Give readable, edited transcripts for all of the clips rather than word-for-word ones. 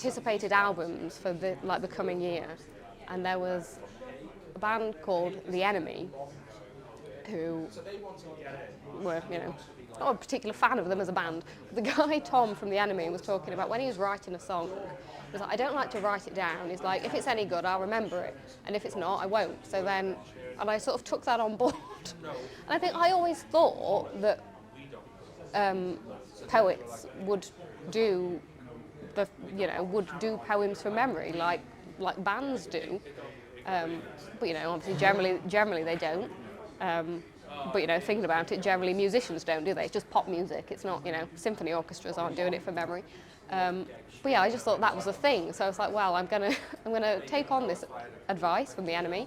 anticipated albums for the coming year, and there was a band called The Enemy, who were, not a particular fan of them as a band. The guy, Tom from The Enemy, was talking about when he was writing a song, he was like, I don't like to write it down. He's like, if it's any good, I'll remember it, and if it's not, I won't. And I sort of took that on board. And I think I always thought that poets would do poems from memory, like bands do. But obviously generally they don't. But thinking about it, generally musicians don't, do they? It's just pop music. It's not, symphony orchestras aren't doing it from memory. But yeah, I just thought that was a thing. So I was like, well, I'm gonna take on this advice from The Enemy.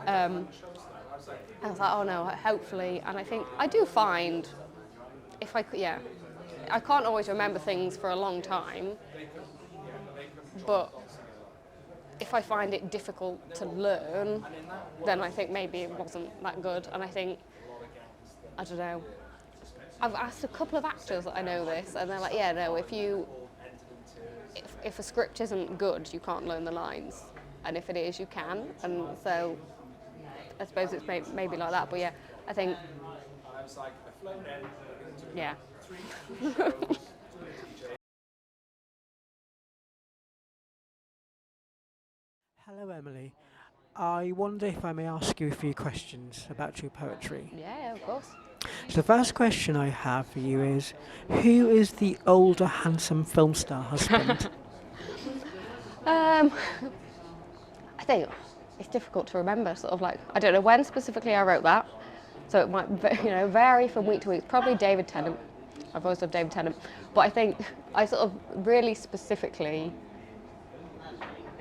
I was like, oh no, hopefully, and I think I do find if I could, I can't always remember things for a long time, but if I find it difficult to learn, then I think maybe it wasn't that good. And I think, I don't know, I've asked a couple of actors that I know this, and they're like, yeah, no, if a script isn't good, you can't learn the lines, and if it is, you can. And so I suppose it's maybe like that, but yeah, I think, yeah. Hello, Emily. I wonder if I may ask you a few questions about your poetry. Yeah, of course. So the first question I have for you is, who is the older, handsome film star husband? I think it's difficult to remember, sort of like, I don't know when specifically I wrote that, so it might vary from week to week. Probably David Tennant. I've always loved David Tennant, but I think I sort of really specifically,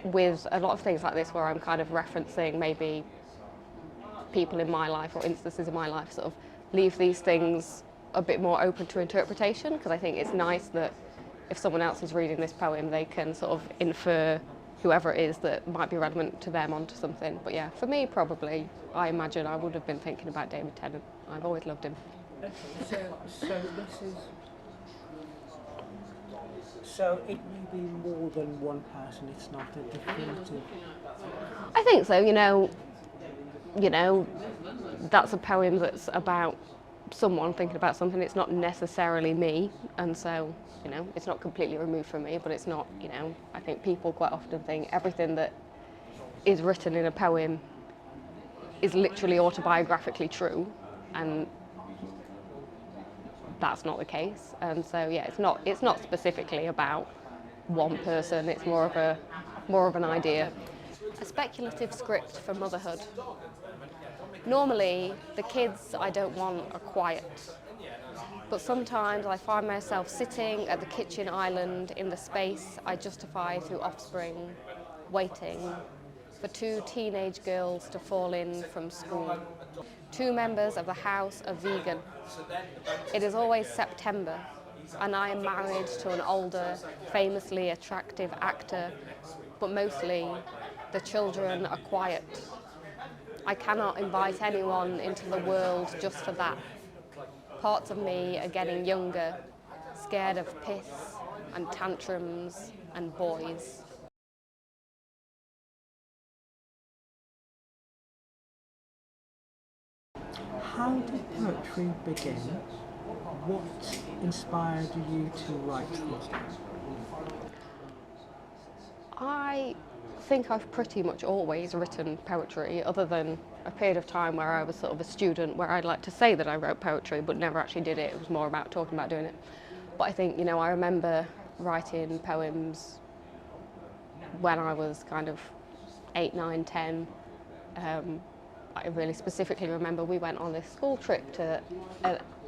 with a lot of things like this where I'm kind of referencing maybe people in my life or instances in my life, sort of leave these things a bit more open to interpretation, because I think it's nice that if someone else is reading this poem, they can sort of infer whoever it is that might be relevant to them onto something. But yeah, for me, probably, I imagine I would have been thinking about David Tennant. I've always loved him. So it may be more than one person, it's not a definitive... I think so, that's a poem that's about someone thinking about something. It's not necessarily me, and so, it's not completely removed from me, but it's not, I think people quite often think everything that is written in a poem is literally autobiographically true, and that's not the case. And so yeah, it's not specifically about one person, it's more of an idea. A speculative script for motherhood. Normally the kids I don't want are quiet, but sometimes I find myself sitting at the kitchen island in the space I justify through offspring, waiting for two teenage girls to fall in from school. Two members of the house are vegan. It is always September, and I am married to an older, famously attractive actor, but mostly the children are quiet. I cannot invite anyone into the world just for that. Parts of me are getting younger, scared of piss and tantrums and boys. How did poetry begin? What inspired you to write these days? I think I've pretty much always written poetry, other than a period of time where I was sort of a student where I'd like to say that I wrote poetry but never actually did it. It was more about talking about doing it. But I think, I remember writing poems when I was kind of 8, 9, 10. I really specifically remember we went on this school trip to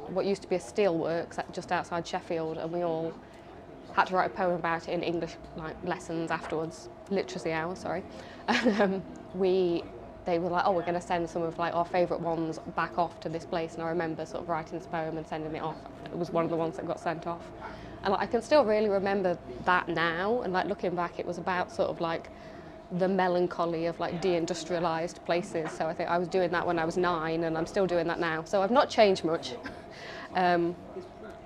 what used to be a steelworks just outside Sheffield, and we all had to write a poem about it in English lessons afterwards, literacy hour, sorry. And they were like, oh, we're going to send some of our favourite ones back off to this place, and I remember sort of writing this poem and sending it off. It was one of the ones that got sent off. And I can still really remember that now, and looking back, it was about sort of the melancholy of deindustrialised places. So I think I was doing that when I was 9, and I'm still doing that now. So I've not changed much. But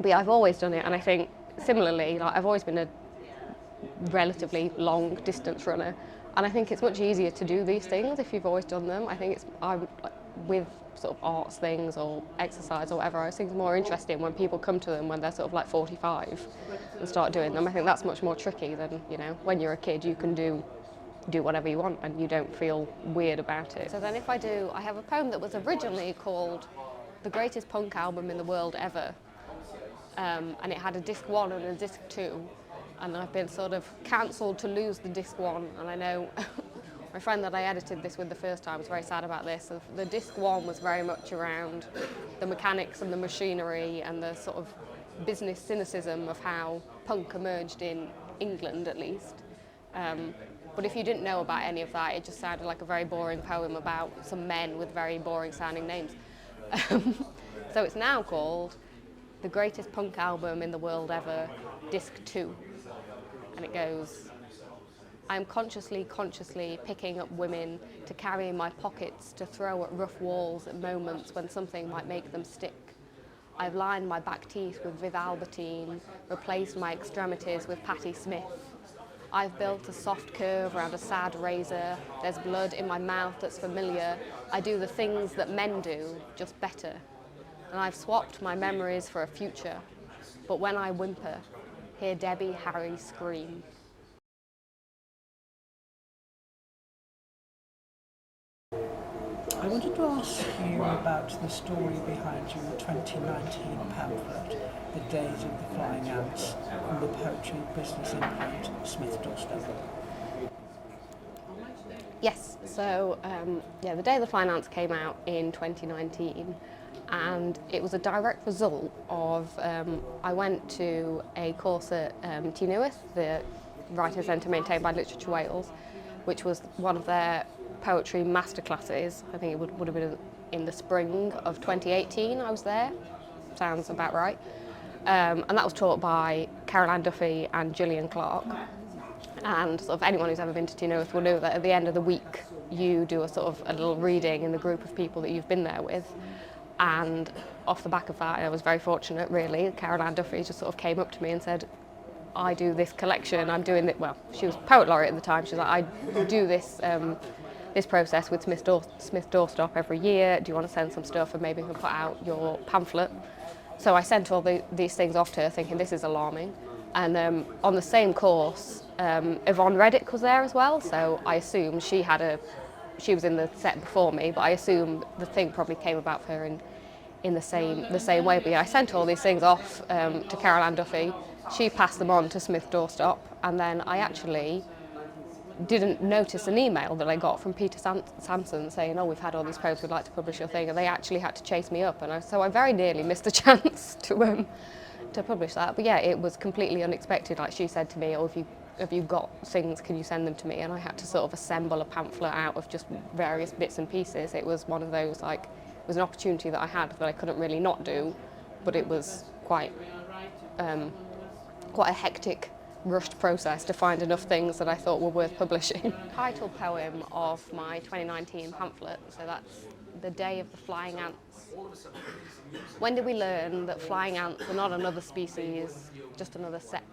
yeah, I've always done it, and I think similarly, I've always been a relatively long distance runner. And I think it's much easier to do these things if you've always done them. I think I'm with sort of arts things or exercise or whatever, I think it's more interesting when people come to them when they're sort of like 45 and start doing them. I think that's much more tricky than, you know, when you're a kid you can do whatever you want and you don't feel weird about it. So then if I have a poem that was originally called The Greatest Punk Album in the World Ever, and it had a disc 1 and a disc 2, and I've been sort of cancelled to lose the disc 1, and I know my friend that I edited this with the first time was very sad about this. The disc 1 was very much around the mechanics and the machinery and the sort of business cynicism of how punk emerged in England, at least. But if you didn't know about any of that, it just sounded like a very boring poem about some men with very boring sounding names. So it's now called The Greatest Punk Album in the World Ever, Disc 2. And it goes, I'm consciously picking up women to carry in my pockets, to throw at rough walls at moments when something might make them stick. I've lined my back teeth with Viv Albertine, replaced my extremities with Patti Smith. I've built a soft curve around a sad razor. There's blood in my mouth that's familiar. I do the things that men do, just better. And I've swapped my memories for a future. But when I whimper, hear Debbie Harry scream. I wanted to ask you about the story behind your 2019 pamphlet, The Days of the Flying Ants, from the poetry business imprint Smith Doorstep. Yes, so The Day of the Flying Ants came out in 2019, and it was a direct result of I went to a course at T Newydd, the writing centre maintained by Literature Wales, which was one of their poetry masterclasses. I think it would have been in the spring of 2018 I was there, sounds about right. And that was taught by Caroline Duffy and Gillian Clark. And sort of anyone who's ever been to T Newydd will know that at the end of the week you do a little reading in the group of people that you've been there with. And off the back of that, I was very fortunate really. Caroline Duffy just sort of came up to me and said, I do this collection, I'm doing it, well, she was poet laureate at the time, she was like, I do this process with Smith Doorstop every year, do you want to send some stuff and maybe we can put out your pamphlet? So I sent all these things off to her thinking this is alarming. And on the same course, Yvonne Reddick was there as well, so I assume she was in the set before me, but I assume the thing probably came about for her in the same way. But yeah, I sent all these things off to Caroline Duffy. She passed them on to Smith Doorstop, and then I actually didn't notice an email that I got from Peter Sanson saying, oh, we've had all these posts, we'd like to publish your thing, and they actually had to chase me up, and so I very nearly missed the chance to publish that. But yeah, it was completely unexpected. Like she said to me, oh, if you've got things, can you send them to me? And I had to sort of assemble a pamphlet out of just various bits and pieces. It was one of those, like, it was an opportunity that I had that I couldn't really not do, but it was quite a hectic, rushed process to find enough things that I thought were worth publishing. Title poem of my 2019 pamphlet, so that's The Day of the Flying Ants. When did we learn that flying ants were not another species, just another sex?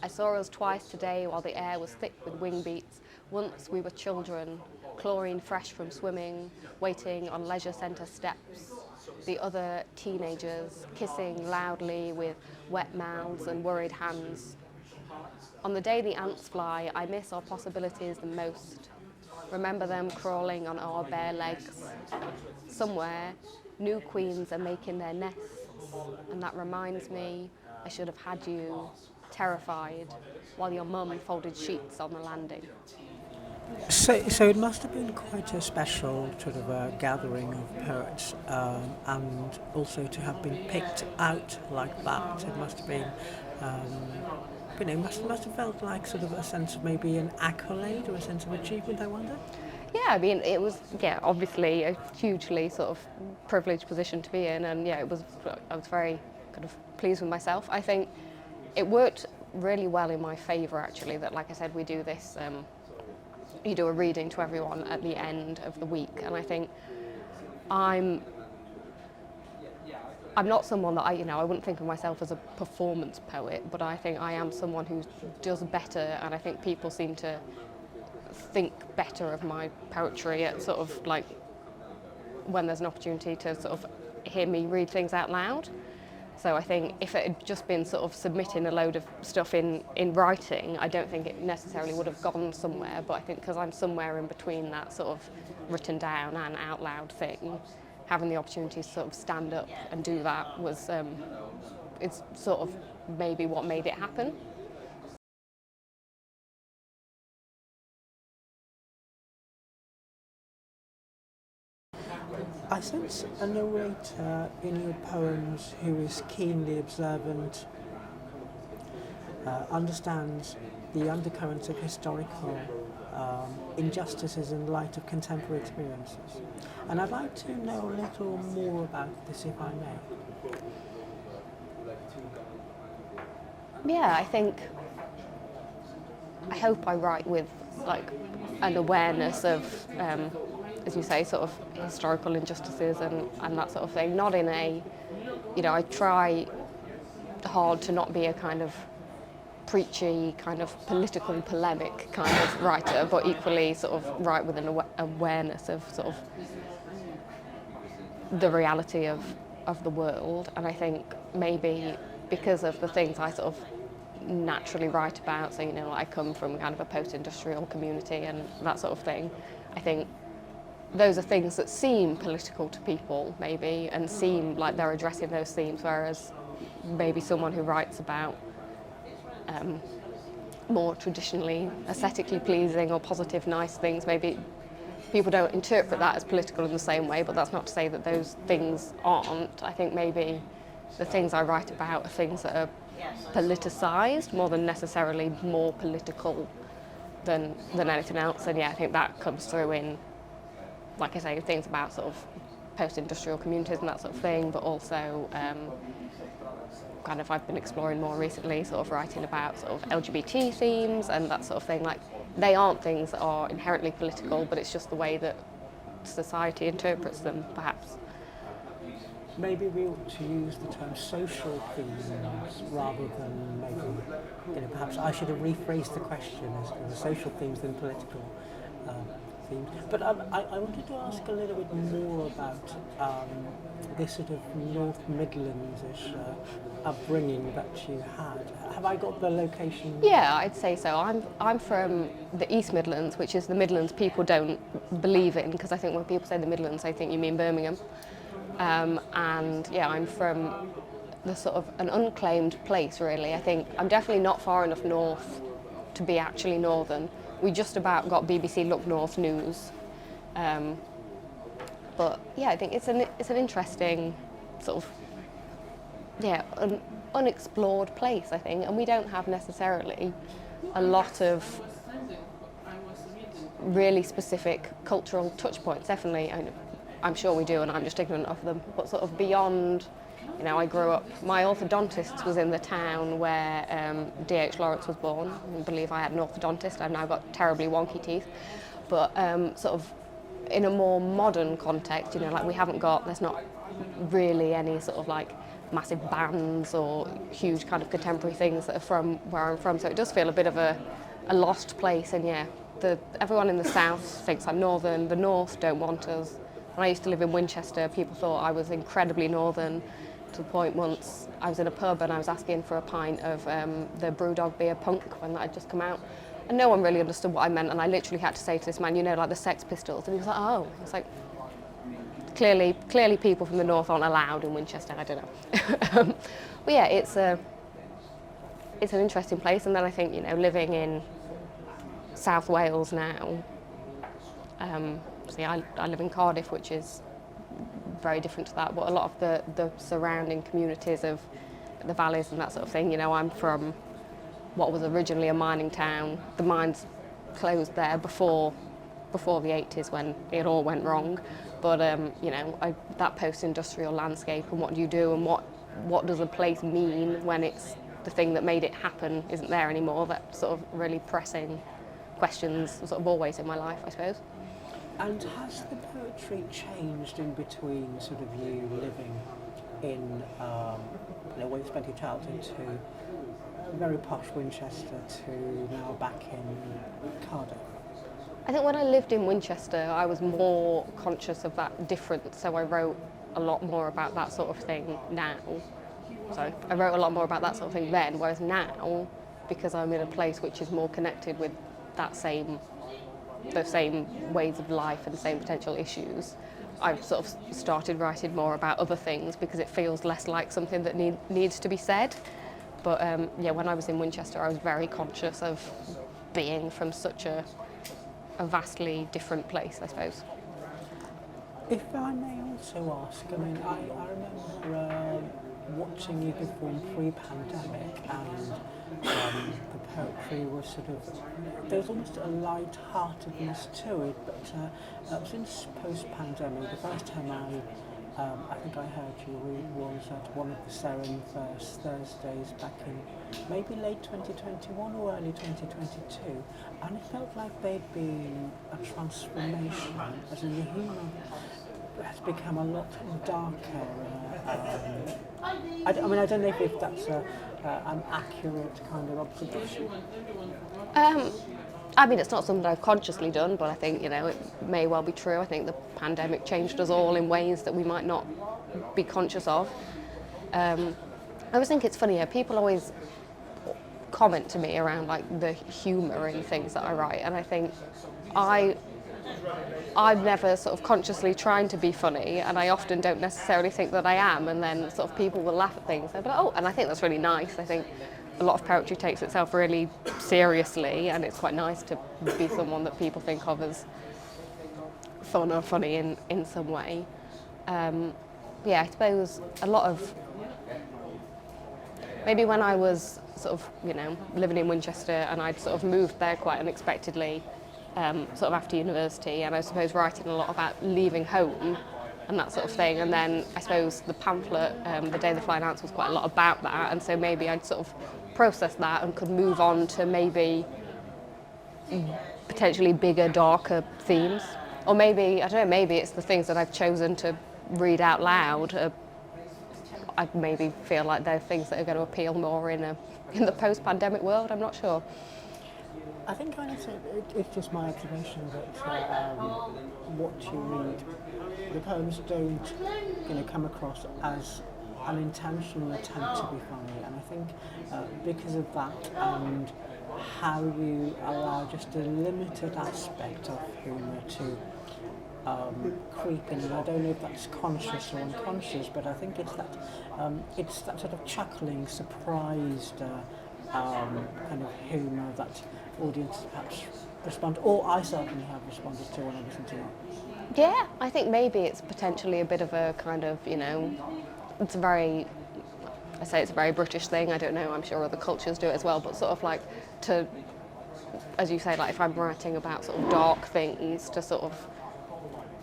I saw us twice today while the air was thick with wing beats. Once we were children, chlorine fresh from swimming, waiting on leisure centre steps. The other teenagers, kissing loudly with wet mouths and worried hands. On the day the ants fly, I miss our possibilities the most. Remember them crawling on our bare legs. Somewhere, new queens are making their nests, and that reminds me I should have had you terrified while your mum folded sheets on the landing. So it must have been quite a special sort of a gathering of poets, and also to have been picked out like that. It must have been, must have felt like sort of a sense of maybe an accolade or a sense of achievement, I wonder. Yeah, I mean, it was, obviously a hugely sort of privileged position to be in, and I was very kind of pleased with myself. I think it worked really well in my favour, actually, that, like I said, we do this, you do a reading to everyone at the end of the week, and I think I'm I'm not someone that I wouldn't think of myself as a performance poet, but I think I am someone who does better, and I think people seem to think better of my poetry at sort of like when there's an opportunity to sort of hear me read things out loud. So I think if it had just been sort of submitting a load of stuff in writing, I don't think it necessarily would have gone somewhere. But I think because I'm somewhere in between that sort of written down and out loud thing, having the opportunity to sort of stand up and do that was, it's sort of maybe what made it happen. I sense a narrator in your poems who is keenly observant, understands the undercurrents of historical injustices in light of contemporary experiences. And I'd like to know a little more about this, if I may. Yeah, I hope I write with like an awareness of, as you say, sort of historical injustices and that sort of thing. Not in a, I try hard to not be a kind of preachy, kind of political polemic kind of writer, but equally sort of write with an awareness of sort of the reality of the world. And I think maybe because of the things I sort of naturally write about, so I come from kind of a post-industrial community and that sort of thing, I think those are things that seem political to people maybe and seem like they're addressing those themes, whereas maybe someone who writes about more traditionally aesthetically pleasing or positive nice things, maybe people don't interpret that as political in the same way, but that's not to say that those things aren't. I think maybe the things I write about are things that are politicised more than necessarily more political than anything else. And yeah, I think that comes through in, like I say, things about sort of post-industrial communities and that sort of thing, but also kind of I've been exploring more recently, sort of writing about sort of LGBT themes and that sort of thing. Like, they aren't things that are inherently political, but it's just the way that society interprets them, perhaps. Maybe we ought to use the term social themes rather than maybe, perhaps I should have rephrased the question as the social themes than political themes. But I wanted to ask a little bit more about this sort of North Midlands-ish upbringing that you had. Have I got the location? Yeah, I'd say so. I'm from the East Midlands, which is the Midlands people don't believe in, because I think when people say the Midlands, they think you mean Birmingham. And yeah, I'm from the sort of an unclaimed place, really. I think I'm definitely not far enough north to be actually northern. We just about got BBC Look North news. But yeah, I think it's an interesting sort of, yeah, an unexplored place, I think, and we don't have necessarily a lot of really specific cultural touch points. Definitely, I'm sure we do, and I'm just ignorant of them. But sort of beyond, I grew up, my orthodontist was in the town where D.H. Lawrence was born. I believe I had an orthodontist. I've now got terribly wonky teeth. But sort of in a more modern context, like there's not really any sort of like massive bands or huge kind of contemporary things that are from where I'm from. So it does feel a bit of a lost place. And yeah, everyone in the south thinks I'm northern. The north don't want us. When I used to live in Winchester, people thought I was incredibly northern, to the point once I was in a pub and I was asking for a pint of the Brewdog beer Punk when that had just come out. And no one really understood what I meant, and I literally had to say to this man, like the Sex Pistols, and he was like, oh. It's like, clearly people from the north aren't allowed in Winchester, I don't know. But yeah, it's an interesting place, and then I think, living in South Wales now, I live in Cardiff, which is very different to that, but a lot of the surrounding communities of the valleys and that sort of thing, I'm from what was originally a mining town. The mines closed there before the 80s when it all went wrong, but that post-industrial landscape and what do you do and what does a place mean when it's the thing that made it happen isn't there anymore. That sort of really pressing questions sort of always in my life, I suppose. And has the poetry changed in between sort of you living in where you spent your childhood to very posh Winchester to now back in Cardiff? I think when I lived in Winchester, I was more conscious of that difference, so I wrote a lot more about that sort of thing now. So I wrote a lot more about that sort of thing then, whereas now, because I'm in a place which is more connected with the same ways of life and the same potential issues, I've sort of started writing more about other things because it feels less like something that needs to be said. But when I was in Winchester, I was very conscious of being from such a vastly different place, I suppose. If I may also ask, I mean, I remember watching you perform pre-pandemic, and the poetry was sort of, there was almost a light-heartedness to it, but since post-pandemic, the first time I think I heard you read was at one of the Seren's Thursdays back in maybe late 2021 or early 2022, and it felt like there'd been a transformation, as in the humour has become a lot darker. I mean, I don't know if that's an accurate kind of observation. I mean, it's not something I've consciously done, but I think, it may well be true. I think the pandemic changed us all in ways that we might not be conscious of. I always think it's funny, people always comment to me around like the humour in things that I write, and I think I'm never sort of consciously trying to be funny, and I often don't necessarily think that I am, and then sort of people will laugh at things. They'll be like, oh, and I think that's really nice. I think a lot of poetry takes itself really seriously, and it's quite nice to be someone that people think of as fun or funny in some way. I suppose a lot of, maybe when I was sort of, living in Winchester, and I'd sort of moved there quite unexpectedly, sort of after university, and I suppose writing a lot about leaving home and that sort of thing, and then I suppose the pamphlet, The Day the Flying Ants, was quite a lot about that, and so maybe I'd sort of process that and could move on to maybe potentially bigger, darker themes, or maybe, I don't know, maybe it's the things that I've chosen to read out loud. I maybe feel like they're things that are going to appeal more in the post-pandemic world. I'm not sure. I think it's just my observation that what you read, the poems don't come across as an intentional attempt to be funny, and I think because of that and how you allow just a limited aspect of humour to creep in, and I don't know if that's conscious or unconscious, but I think it's that sort of chuckling, surprised kind of humour that audiences perhaps respond, or I certainly have responded to when I listen to it. Yeah, I think maybe it's potentially a bit of a kind of, it's a very British thing, I don't know, I'm sure other cultures do it as well, but sort of like to, as you say, like if I'm writing about sort of dark things, to sort of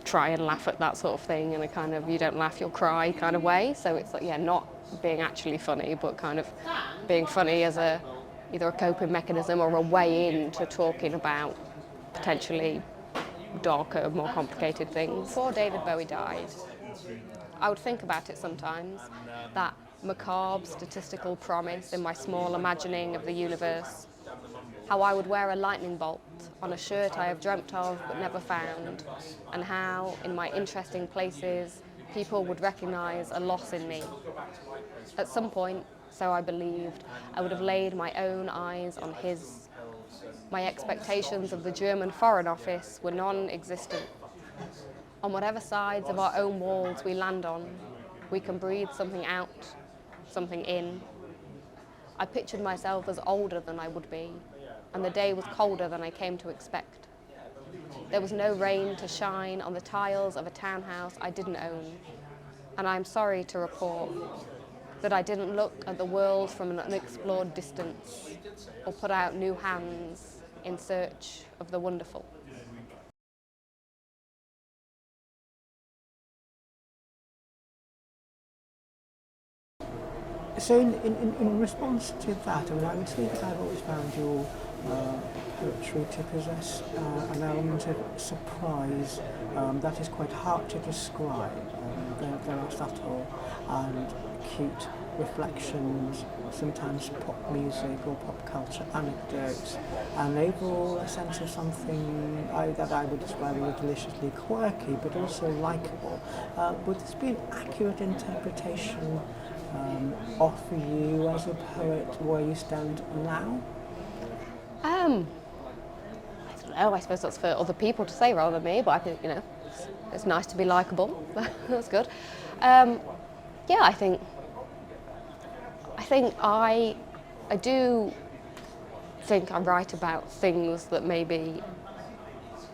try and laugh at that sort of thing in a kind of, you don't laugh, you'll cry kind of way. So it's like, not being actually funny, but kind of being funny as either a coping mechanism or a way into talking about potentially darker, more complicated things. Before David Bowie died, I would think about it sometimes, that macabre statistical promise in my small imagining of the universe, how I would wear a lightning bolt on a shirt I have dreamt of but never found, and how, in my interesting places, people would recognise a loss in me. At some point, so I believed, I would have laid my own eyes on his. My expectations of the German Foreign Office were non-existent. On whatever sides of our own walls we land on, we can breathe something out, something in. I pictured myself as older than I would be, and the day was colder than I came to expect. There was no rain to shine on the tiles of a townhouse I didn't own, and I'm sorry to report that I didn't look at the world from an unexplored distance or put out new hands in search of the wonderful. So in response to that, I would say that I've always found your poetry to possess an element of surprise that is quite hard to describe. there are subtle and cute reflections, sometimes pop music or pop culture anecdotes, and overall a sense of something that I would describe as deliciously quirky but also likeable. Would this be an accurate interpretation of you as a poet where you stand now? I don't know, I suppose that's for other people to say rather than me, but I think, it's nice to be likeable. That's good. Yeah, I do think I write about things that maybe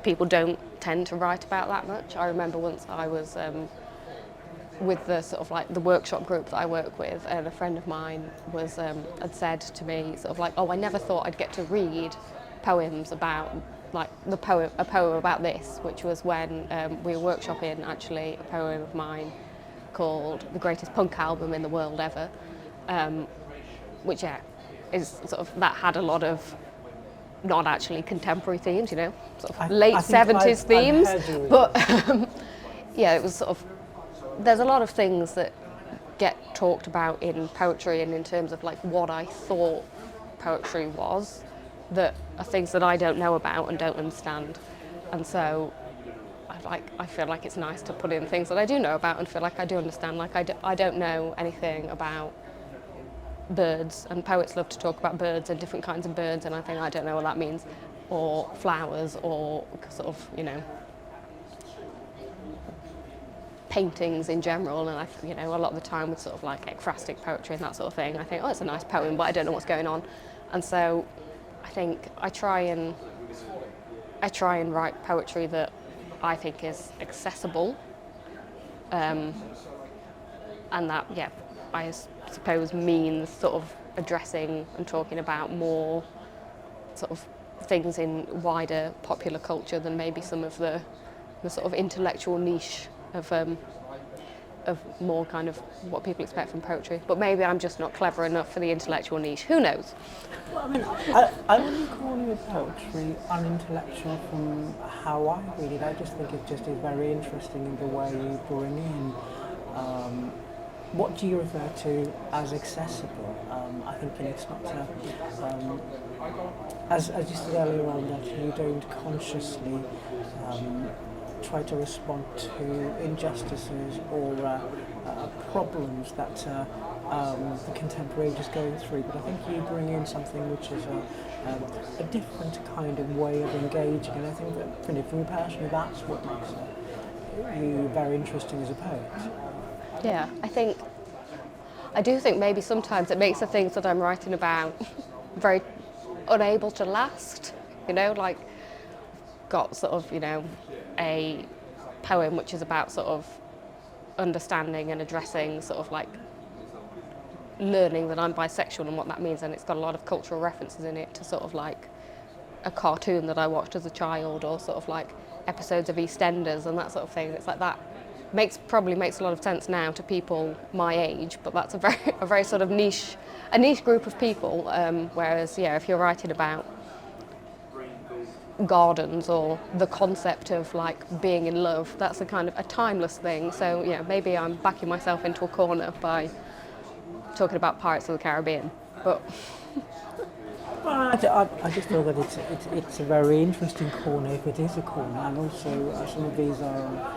people don't tend to write about that much. I remember once I was with the sort of like the workshop group that I work with, and a friend of mine was had said to me sort of like, oh, I never thought I'd get to read poems about like a poem about this, which was when we were workshopping actually a poem of mine called The Greatest Punk Album in the World Ever, which is sort of, that had a lot of not actually contemporary themes, sort of late 70s themes, but yeah, it was sort of, there's a lot of things that get talked about in poetry and in terms of like what I thought poetry was, that are things that I don't know about and don't understand, and so I feel like it's nice to put in things that I do know about and feel like I do understand. Like I don't know anything about birds, and poets love to talk about birds and different kinds of birds, and I think I don't know what that means, or flowers, or sort of, paintings in general, and a lot of the time with sort of like ekphrastic poetry and that sort of thing, I think, oh, it's a nice poem, but I don't know what's going on, and so I think I try and write poetry that I think is accessible, and that, I suppose means sort of addressing and talking about more sort of things in wider popular culture than maybe some of the sort of intellectual niche of more kind of what people expect from poetry. But maybe I'm just not clever enough for the intellectual niche. Who knows? Well, I mean, I wouldn't call your poetry unintellectual from how I read it. I just think it just is very interesting in the way you bring in what do you refer to as accessible? I think it's not as you said earlier on, that you don't consciously try to respond to injustices or problems that the contemporary age is going through, but I think you bring in something which is a different kind of way of engaging, and I think that from your passion, that's what makes you very interesting as a poet. Yeah, I do think maybe sometimes it makes the things that I'm writing about very unable to last, like got sort of, a poem which is about sort of understanding and addressing sort of like learning that I'm bisexual and what that means, and it's got a lot of cultural references in it to sort of like a cartoon that I watched as a child, or sort of like episodes of EastEnders and that sort of thing. It's like that probably makes a lot of sense now to people my age, but that's a very sort of niche group of people. Whereas, if you're writing about gardens or the concept of like being in love, that's a kind of a timeless thing. So maybe I'm backing myself into a corner by talking about Pirates of the Caribbean, but. Well, I just feel that it's a very interesting corner if it is a corner, and also some of these are,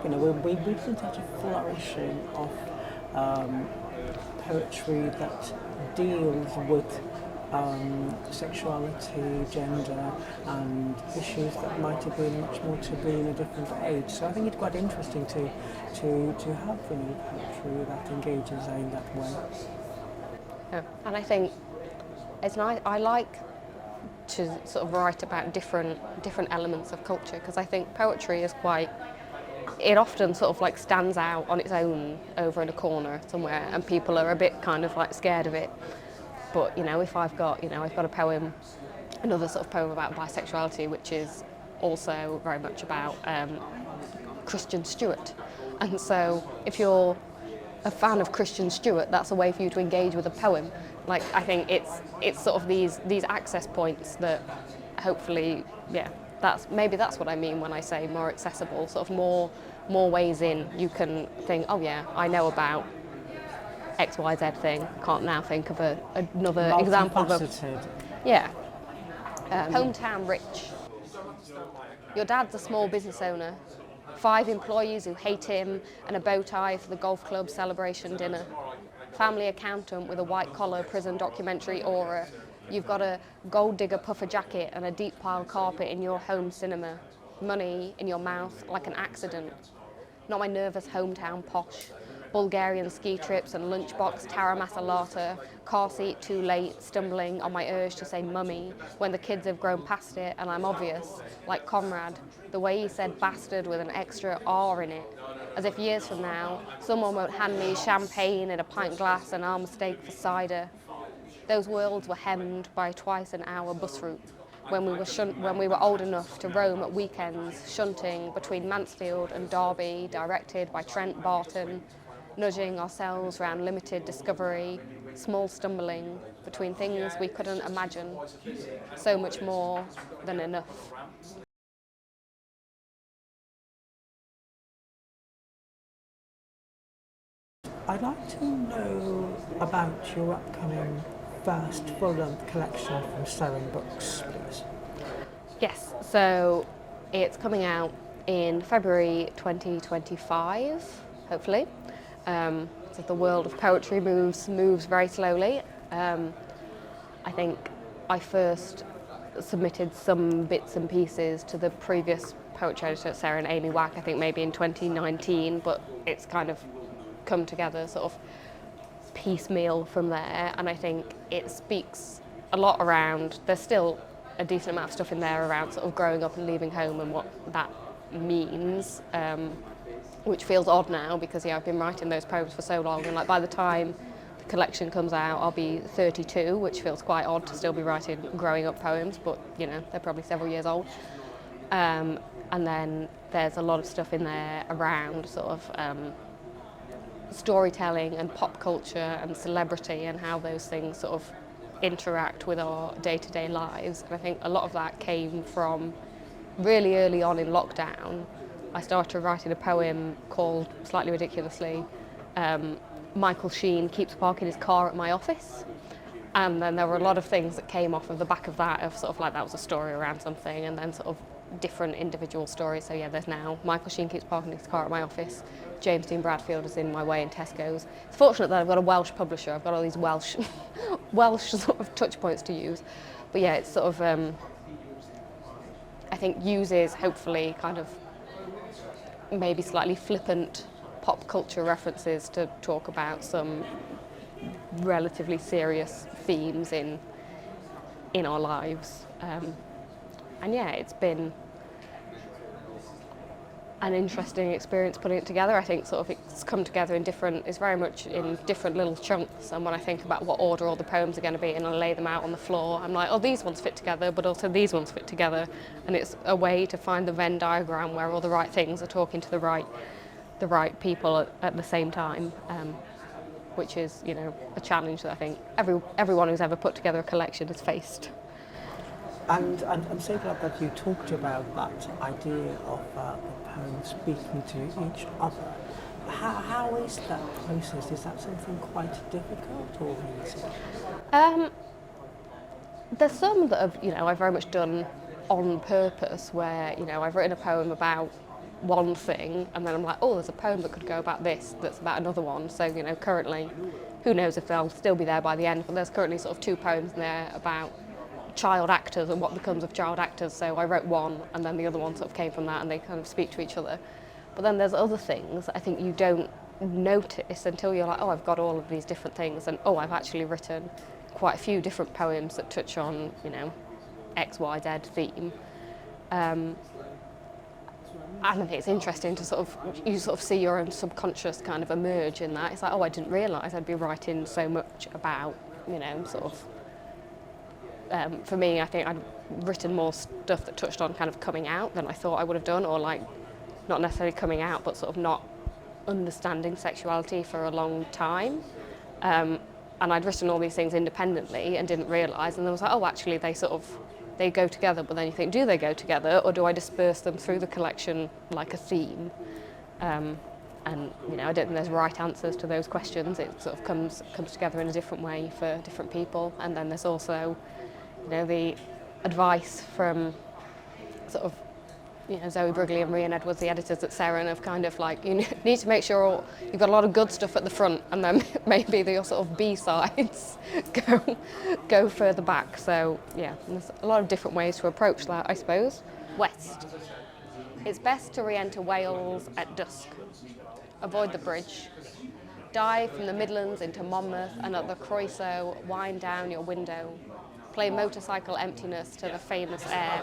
we've seen such a flourishing of poetry that deals with sexuality, gender, and issues that might have been much more taboo in a different age. So I think it's quite interesting to have poetry that engages in that way. Yeah, and I think it's nice. I like to sort of write about different elements of culture, because I think poetry is it often sort of like stands out on its own over in a corner somewhere, and people are a bit kind of like scared of it. But if I've got a poem, another sort of poem about bisexuality, which is also very much about Christian Stewart, and so if you're a fan of Christian Stewart, that's a way for you to engage with a poem. Like, I think it's sort of these access points that hopefully, that's what I mean when I say more accessible, sort of more more ways in. You can think, oh yeah, I know about XYZ thing. Can't now think of another example of a... Multifaceted. Yeah. Hometown rich. Your dad's a small business owner. 5 employees who hate him and a bow tie for the golf club celebration dinner. Family accountant with a white collar prison documentary aura. You've got a gold digger puffer jacket and a deep pile carpet in your home cinema. Money in your mouth like an accident. Not my nervous hometown posh. Bulgarian ski trips and lunchbox tara masala, car seat too late, stumbling on my urge to say mummy when the kids have grown past it and I'm obvious, like Conrad, the way he said bastard with an extra R in it, as if years from now someone won't hand me champagne in a pint glass and I'll mistake for cider. Those worlds were hemmed by twice an hour bus route. When we were old enough to roam at weekends, shunting between Mansfield and Derby, directed by Trent Barton, nudging ourselves round limited discovery, small stumbling between things we couldn't imagine, so much more than enough. I'd like to know about your upcoming first full-length collection from Sewing Books, please. Yes, so it's coming out in February 2025, hopefully. So the world of poetry moves very slowly. I think I first submitted some bits and pieces to the previous poetry editor, Sarah and Amy Wack, I think maybe in 2019, but it's kind of come together sort of piecemeal from there, and I think it speaks a lot around, there's still a decent amount of stuff in there around sort of growing up and leaving home and what that means, which feels odd now because I've been writing those poems for so long, and like by the time the collection comes out I'll be 32, which feels quite odd to still be writing growing up poems, but you know, they're probably several years old. And then there's a lot of stuff in there around sort of storytelling and pop culture and celebrity and how those things sort of interact with our day-to-day lives. And I think a lot of that came from really early on in lockdown. I started writing a poem called, slightly ridiculously, Michael Sheen keeps parking his car at my office. And then there were a lot of things that came off of the back of that, of sort of like that was a story around something, and then sort of different individual stories. So yeah, there's now Michael Sheen keeps parking his car at my office. James Dean Bradfield is in my way in Tesco's. It's fortunate that I've got a Welsh publisher. I've got all these Welsh sort of touch points to use. But yeah, it's sort of, I think uses hopefully kind of maybe slightly flippant pop culture references to talk about some relatively serious themes in our lives. And yeah, it's been an interesting experience putting it together. I think sort of it's come together in different, it's very much in different little chunks, and when I think about what order all the poems are going to be and I lay them out on the floor, I'm like, oh, these ones fit together, but also these ones fit together, and it's a way to find the Venn diagram where all the right things are talking to the right people at the same time, which is, you know, a challenge that I think everyone who's ever put together a collection has faced. And I'm so glad that you talked about that idea of the poems speaking to each other. How is that process? Is that something quite difficult or easy? There's some that have, you know, I've very much done on purpose, where, you know, I've written a poem about one thing and then I'm like, oh, there's a poem that could go about this that's about another one. So, you know, currently, who knows if they'll still be there by the end, but there's currently sort of 2 poems in there about child actors and what becomes of child actors. So I wrote one and then the other one sort of came from that, and they kind of speak to each other. But then there's other things I think you don't notice until you're like, oh, I've got all of these different things, and oh, I've actually written quite a few different poems that touch on, you know, X, Y, Z theme. And I think it's interesting to sort of see your own subconscious kind of emerge in that. It's like, oh, I didn't realise I'd be writing so much about, you know, sort of, for me, I think I'd written more stuff that touched on kind of coming out than I thought I would have done, or like not necessarily coming out, but sort of not understanding sexuality for a long time. And I'd written all these things independently and didn't realise, and then I was like, oh, actually they go together, but then you think, do they go together, or do I disperse them through the collection like a theme? And I don't think there's right answers to those questions. It sort of comes together in a different way for different people. And then there's also, the advice from sort of, Zoe Brigley and Rhian Edwards, the editors at Seren, of kind of like, you need to make sure you've got a lot of good stuff at the front, and then maybe the sort of B-sides go further back. So yeah, there's a lot of different ways to approach that, I suppose. West. It's best to re-enter Wales at dusk. Avoid the bridge. Dive from the Midlands into Monmouth, and at the Croeso, wind down your window. Play motorcycle emptiness to the famous air.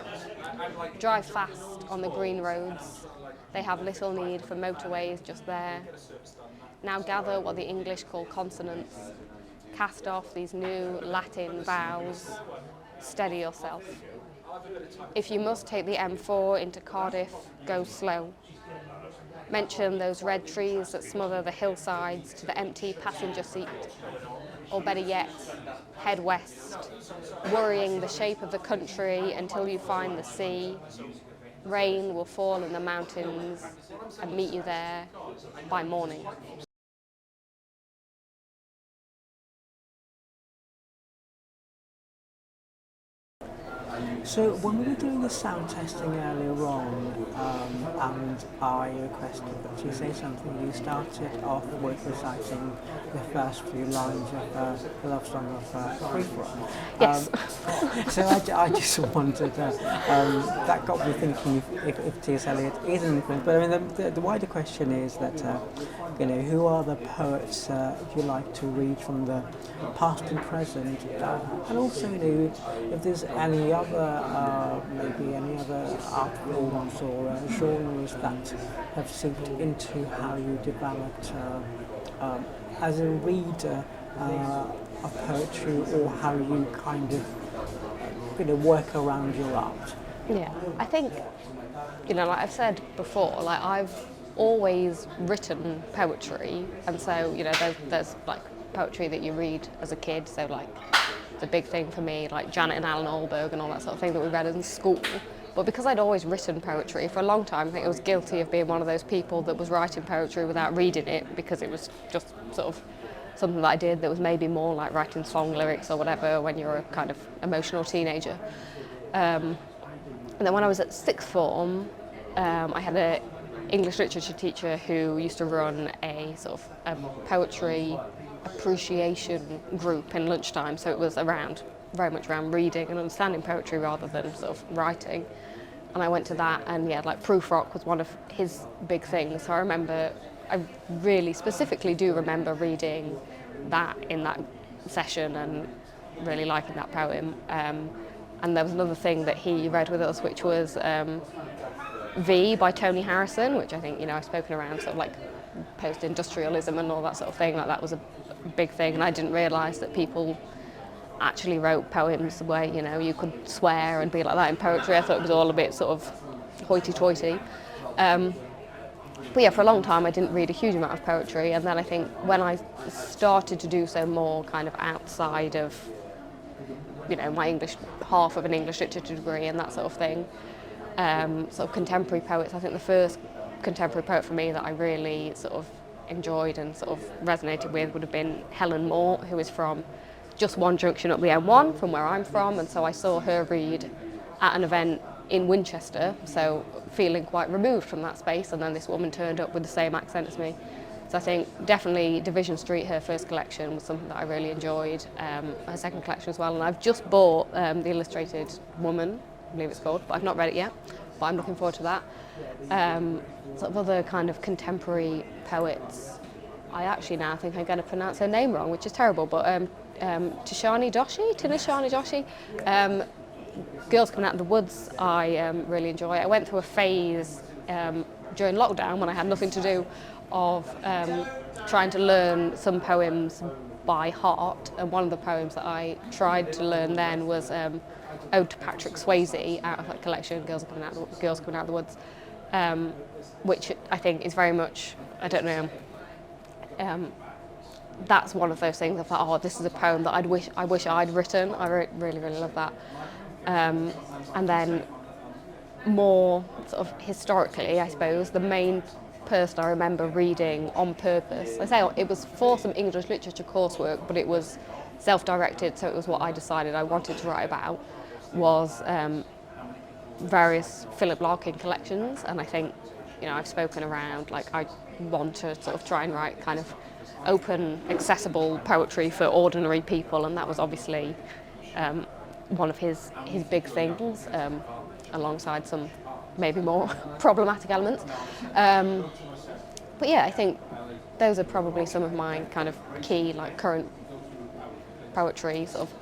Drive fast on the green roads. They have little need for motorways just there. Now gather what the English call consonants. Cast off these new Latin vowels. Steady yourself. If you must take the M4 into Cardiff, go slow. Mention those red trees that smother the hillsides to the empty passenger seat. Or better yet, head west, worrying the shape of the country until you find the sea. Rain will fall in the mountains and meet you there by morning. So when we were doing the sound testing earlier on, and I requested that you say something, you started off with reciting the first few lines of the love song of Free From. Yes. So I just wondered, that got me thinking if T.S. Eliot is an influence. But I mean, the wider question is that, who are the poets you like to read from the past and present, and also, if there's any other, maybe any other art forms or genres that have seeped into how you developed as a reader of poetry, or how you kind of work around your art. Yeah, I think, like I've said before, like I've always written poetry, and so there's like poetry that you read as a kid, so like the big thing for me, like Janet and Alan Allberg and all that sort of thing that we read in school. But because I'd always written poetry for a long time, I think I was guilty of being one of those people that was writing poetry without reading it, because it was just sort of something that I did that was maybe more like writing song lyrics or whatever when you're a kind of emotional teenager. And then when I was at sixth form, I had an English literature teacher who used to run a sort of a poetry appreciation group in lunchtime, so it was very much around reading and understanding poetry rather than sort of writing. And I went to that, and like proof rock was one of his big things. So I really specifically do remember reading that in that session and really liking that poem. And there was another thing that he read with us, which was V by Tony Harrison, which I think, I've spoken around sort of like post-industrialism and all that sort of thing. Like that was a big thing, and I didn't realise that people actually wrote poems where, you could swear and be like that in poetry. I thought it was all a bit sort of hoity-toity. But yeah, for a long time I didn't read a huge amount of poetry, and then I think when I started to do so more kind of outside of, my English, half of an English literature degree and that sort of thing, sort of contemporary poets, I think the first contemporary poet for me that I really sort of enjoyed and sort of resonated with would have been Helen Moore, who is from just one junction up the M1 from where I'm from, and so I saw her read at an event in Winchester, so feeling quite removed from that space, and then this woman turned up with the same accent as me. So I think definitely Division Street, her first collection, was something that I really enjoyed. Her second collection as well, and I've just bought The Illustrated Woman, I believe it's called, but I've not read it yet, but I'm looking forward to that. Sort of other kind of contemporary poets, I actually now think I'm going to pronounce her name wrong, which is terrible, but Tinashani Doshi, Girls Coming Out of the Woods, I really enjoy. I went through a phase during lockdown when I had nothing to do of trying to learn some poems by heart, and one of the poems that I tried to learn then was Ode to Patrick Swayze out of that collection, Girls Coming Out of the Woods, which I think is very much, I don't know, that's one of those things I thought, this is a poem that I wish I'd written. I really love that. And then more sort of historically, I suppose, the main person I remember reading on purpose. I say it was for some English literature coursework, but it was self-directed, so it was what I decided I wanted to write about, was various Philip Larkin collections. And I think, I've spoken around, like, I want to sort of try and write kind of open, accessible poetry for ordinary people, and that was obviously one of his big things, alongside some maybe more problematic elements. But yeah, I think those are probably some of my kind of key, like, current poetry sort of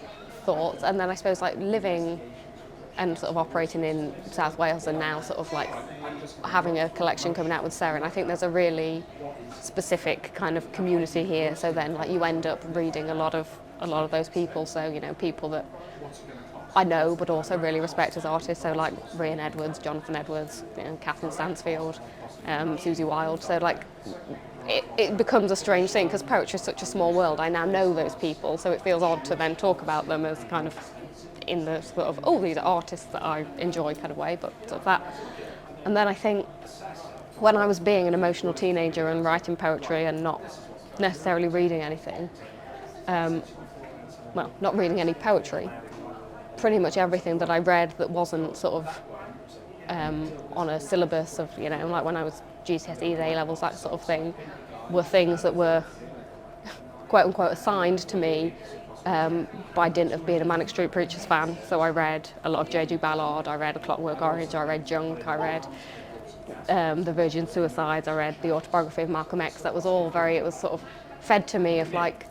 thoughts. And then I suppose, like, living and sort of operating in South Wales, and now sort of like having a collection coming out with Sarah, and I think there's a really specific kind of community here. So then, like, you end up reading a lot of those people. So, people that I know but also really respect as artists. So, like, Rhian Edwards, Jonathan Edwards, Catherine Stansfield, Susie Wilde. So, like, it becomes a strange thing because poetry is such a small world. I now know those people, so it feels odd to then talk about them as kind of in the sort of, these are artists that I enjoy kind of way, but sort of that. And then I think when I was being an emotional teenager and writing poetry and not necessarily reading anything, not reading any poetry, pretty much everything that I read that wasn't sort of on a syllabus of, like when I was GCSEs, A-levels, that sort of thing, were things that were quote unquote assigned to me by dint of being a Manic Street Preachers fan. So I read a lot of J.G. Ballard, I read A Clockwork Orange, I read Junk, I read The Virgin Suicides, I read the autobiography of Malcolm X. That was all it was sort of fed to me of, like,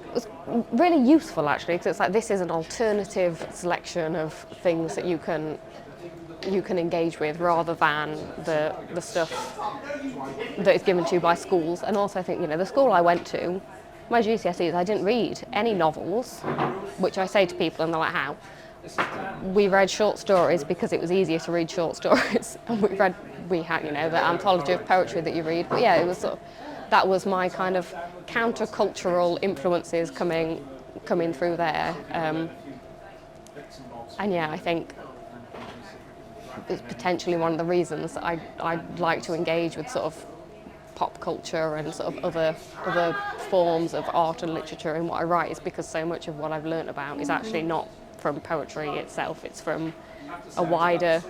it was really useful actually, because it's like, this is an alternative selection of things that you can engage with, rather than the stuff that is given to you by schools. And also I think, the school I went to, my GCSEs, I didn't read any novels, which I say to people and they're like, how? We read short stories because it was easier to read short stories. And we had, the anthology of poetry that you read. But yeah, it was sort of, that was my kind of counter-cultural influences coming through there. And yeah, I think it's potentially one of the reasons that I like to engage with sort of pop culture and sort of other forms of art and literature in what I write, is because so much of what I've learnt about is actually not from poetry itself, it's from a wider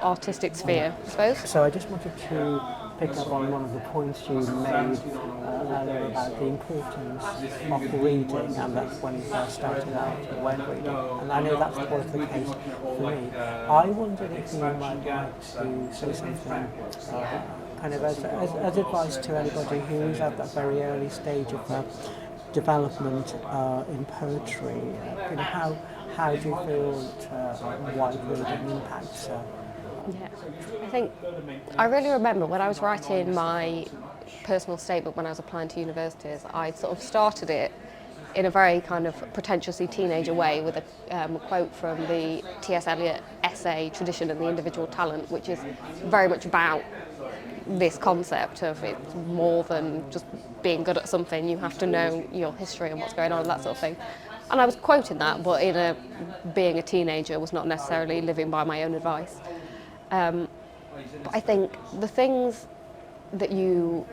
artistic sphere, I suppose. So I just wanted to pick up on one of the points you made earlier about the importance of reading, and that when you first started out you weren't reading, and I know that was the case for me. I wondered if you might like to say something kind of as advice to anybody who's at that very early stage of development in poetry. How do you feel wide reading impacts? Yeah, I think I really remember when I was writing my personal statement when I was applying to universities, I sort of started it in a very kind of pretentiously teenager way with a quote from the T.S. Eliot essay Tradition and the Individual Talent, which is very much about this concept of it's more than just being good at something. You have to know your history and what's going on and that sort of thing. And I was quoting that, but being a teenager was not necessarily living by my own advice. But I think the things that you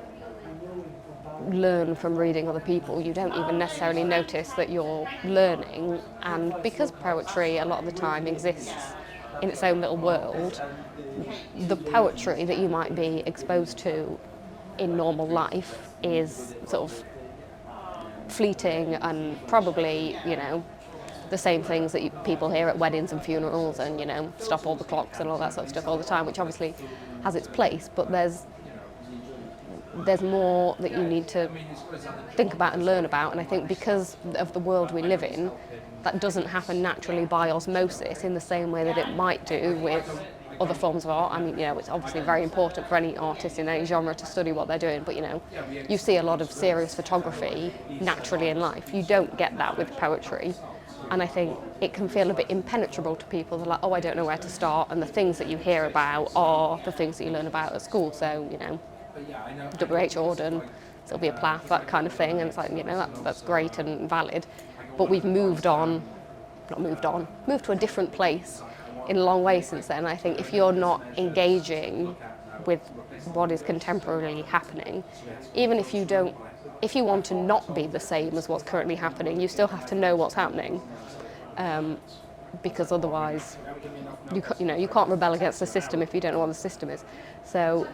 learn from reading other people, you don't even necessarily notice that you're learning. And because poetry a lot of the time exists in its own little world, the poetry that you might be exposed to in normal life is sort of fleeting and probably, the same things that people hear at weddings and funerals and, stop all the clocks and all that sort of stuff all the time, which obviously has its place, but there's more that you need to think about and learn about. And I think because of the world we live in, that doesn't happen naturally by osmosis in the same way that it might do with other forms of art. I mean, it's obviously very important for any artist in any genre to study what they're doing, but you see a lot of serious photography naturally in life. You don't get that with poetry. And I think it can feel a bit impenetrable to people. They're like, oh, I don't know where to start. And the things that you hear about are the things that you learn about at school. So, W.H. Auden, Sylvia Plath, that kind of thing. And it's like, that's great and valid. But we've moved to a different place in a long way since then. I think if you're not engaging with what is contemporarily happening, even if you don't, if you want to not be the same as what's currently happening, you still have to know what's happening, because otherwise, you can't rebel against the system if you don't know what the system is. So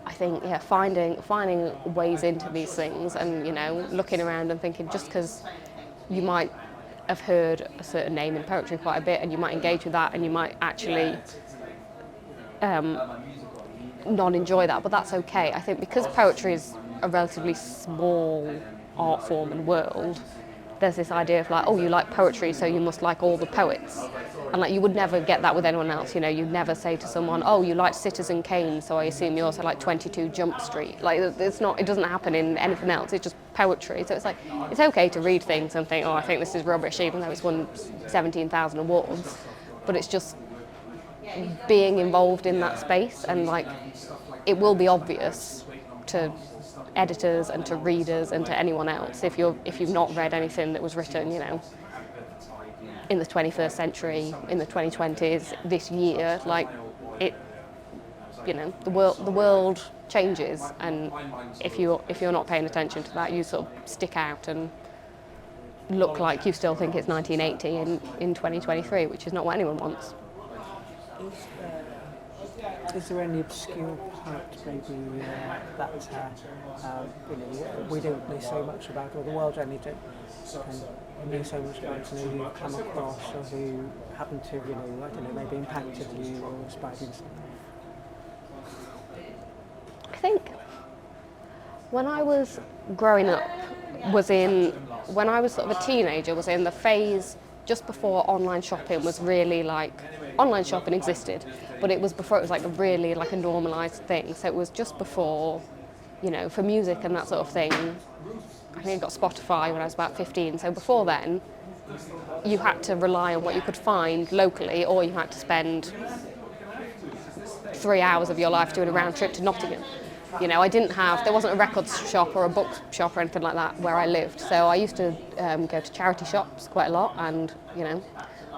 I think, yeah, finding ways into these things, and looking around and thinking, just because you might have heard a certain name in poetry quite a bit, and you might engage with that, and you might actually not enjoy that, but that's okay. I think because poetry is a relatively small art form and world, there's this idea of like, oh, you like poetry, so you must like all the poets. And like, you would never get that with anyone else, you'd never say to someone, oh, you like Citizen Kane, so I assume you also like 22 Jump Street. Like, it doesn't happen in anything else, it's just poetry. So it's like, it's okay to read things and think, oh, I think this is rubbish, even though it's won 17,000 awards. But it's just being involved in that space, and like, it will be obvious to editors and to readers and to anyone else if you've not read anything that was written, in the 21st century, in the 2020s, this year. Like, it, the world changes, and if you're not paying attention to that, you sort of stick out and look like you still think it's 1980 in 2023, which is not what anyone wants. Is there any obscure poet maybe that we don't know so much about, or the world only don't know so much about, who you've come across, or who happen to, I don't know, maybe impacted you or inspired you? I think when I was growing up, when I was sort of a teenager, was in the phase just before online shopping was really like, online shopping existed, but it was before it was like really like a normalised thing. So it was just before, for music and that sort of thing. I think I got Spotify when I was about 15. So before then, you had to rely on what you could find locally, or you had to spend 3 hours of your life doing a round trip to Nottingham. There wasn't a record shop or a bookshop or anything like that where I lived. So I used to go to charity shops quite a lot, and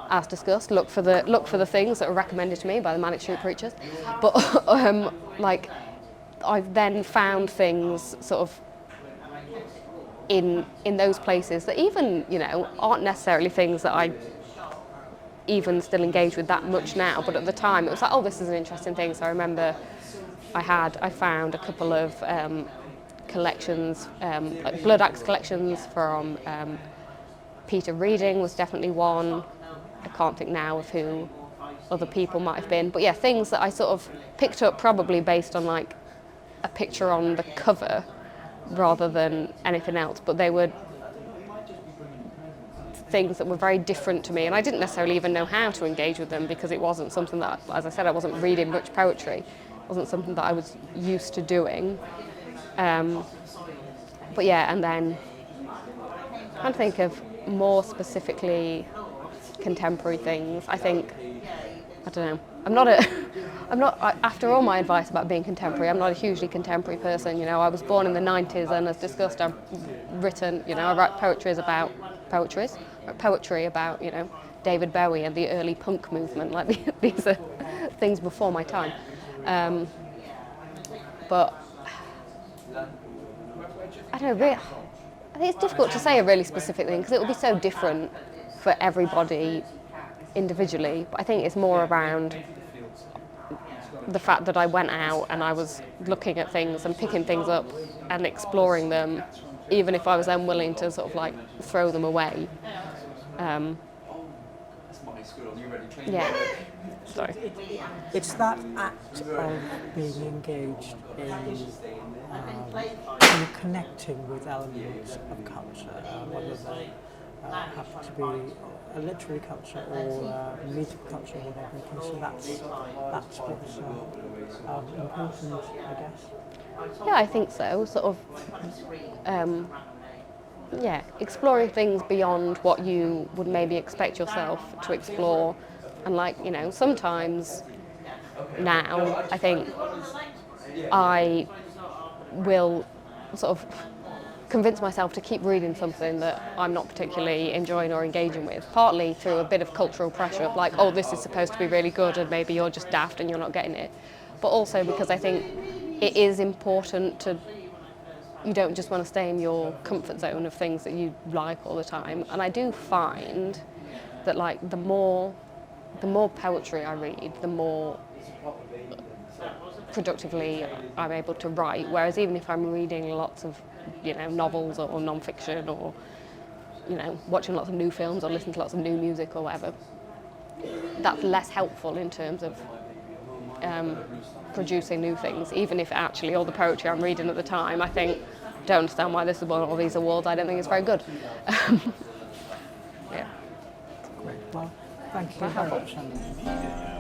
as discussed, look for the things that were recommended to me by the Manic Street Preachers. But like, I've then found things sort of in those places that even aren't necessarily things that I even still engage with that much now. But at the time, it was like, oh, this is an interesting thing. So I remember I found a couple of collections, like Blood Axe collections from Peter Reading was definitely one. I can't think now of who other people might have been, but yeah, things that I sort of picked up probably based on like a picture on the cover rather than anything else, but they were things that were very different to me, and I didn't necessarily even know how to engage with them, because it wasn't something that, as I said, I wasn't reading much poetry. It wasn't something that I was used to doing. But yeah, and then I can't think of more specifically contemporary things. I don't know. After all my advice about being contemporary, I'm not a hugely contemporary person. I was born in the 90s, and as discussed, I've written, I write poetry about, David Bowie and the early punk movement. Like, these are things before my time. But I don't know, I think it's difficult to say a really specific thing, because it will be so different for everybody individually. But I think it's more around the fact that I went out and I was looking at things and picking things up and exploring them, even if I was then willing to sort of like throw them away. Yeah. Sorry. It's that act of being engaged in connecting with elements of culture, whether they happen to be a literary culture or musical culture or whatever. So that's what's important, I guess. Yeah, I think so. Sort of, exploring things beyond what you would maybe expect yourself to explore. And like, sometimes now I think I will sort of convince myself to keep reading something that I'm not particularly enjoying or engaging with, partly through a bit of cultural pressure of like, oh, this is supposed to be really good and maybe you're just daft and you're not getting it, but also because I think it is important to, you don't just want to stay in your comfort zone of things that you like all the time. And I do find that like the more poetry I read, the more productively I'm able to write, whereas even if I'm reading lots of, you know, novels or non-fiction or, you know, watching lots of new films or listening to lots of new music or whatever, that's less helpful in terms of producing new things, even if actually all the poetry I'm reading at the time, I think, don't understand why this has won all these awards, I don't think it's very good. Yeah. Great. Well, thank you very much.